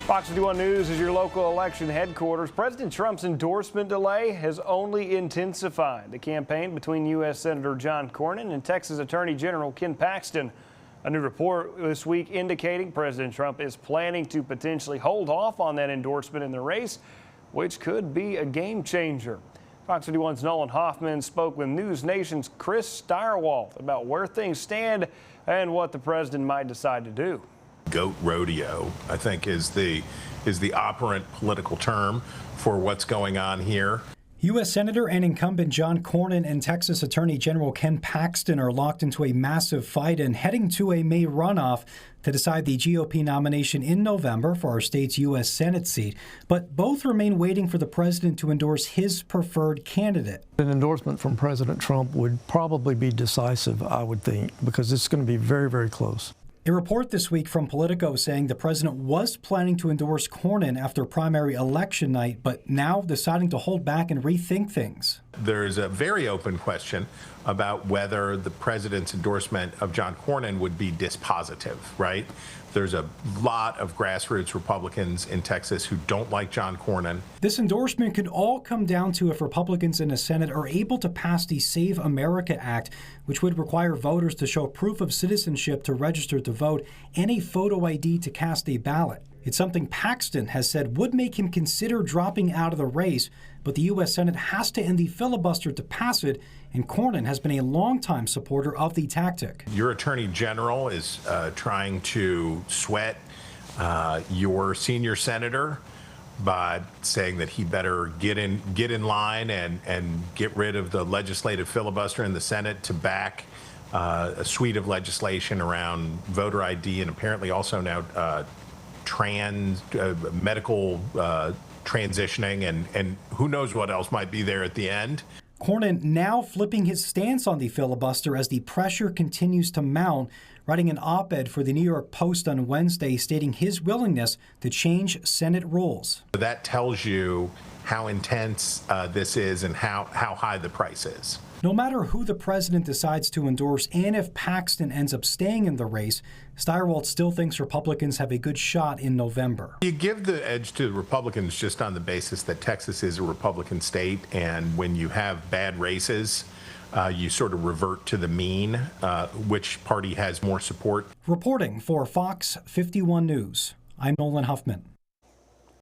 Fox 51 News is your local election headquarters. President Trump's endorsement delay has only intensified the campaign between U.S. Senator John Cornyn and Texas Attorney General Ken Paxton. A new report this week indicating President Trump is planning to potentially hold off on that endorsement in the race, which could be a game changer. Fox 51's Nolan Hoffman spoke with News Nation's Chris Steyerwalt about where things stand and what the president might decide to do. Goat rodeo, I think, is the operant political term for what's going on here. U.S. Senator and incumbent John Cornyn and Texas Attorney General Ken Paxton are locked into a massive fight and heading to a May runoff to decide the GOP nomination in November for our state's U.S. Senate seat. But both remain waiting for the president to endorse his preferred candidate. An endorsement from President Trump would probably be decisive, I would think, because it's going to be very, very close. A report this week from Politico saying the president was planning to endorse Cornyn after primary election night, but now deciding to hold back and rethink things. There's a very open question about whether the president's endorsement of John Cornyn would be dispositive, right? There's a lot of grassroots Republicans in Texas who don't like John Cornyn. This endorsement could all come down to if Republicans in the Senate are able to pass the Save America Act, which would require voters to show proof of citizenship to register to vote and a photo ID to cast a ballot. It's something Paxton has said would make him consider dropping out of the race, but the U.S. Senate has to end the filibuster to pass it, and Cornyn has been a longtime supporter of the tactic. Your attorney general is trying to sweat your senior senator by saying that he better get in line and get rid of the legislative filibuster in the Senate to back a suite of legislation around voter ID and apparently also now medical transitioning and who knows what else might be there at the end. Cornyn now flipping his stance on the filibuster as the pressure continues to mount, writing an op-ed for the New York Post on Wednesday stating his willingness to change Senate rules. That tells you how intense this is and how high the price is. No matter who the president decides to endorse and if Paxton ends up staying in the race, Steyerwalt still thinks Republicans have a good shot in November. You give the edge to the Republicans just on the basis that Texas is a Republican state, and when you have bad races, you sort of revert to the mean, which party has more support. Reporting for Fox 51 News, I'm Nolan Huffman.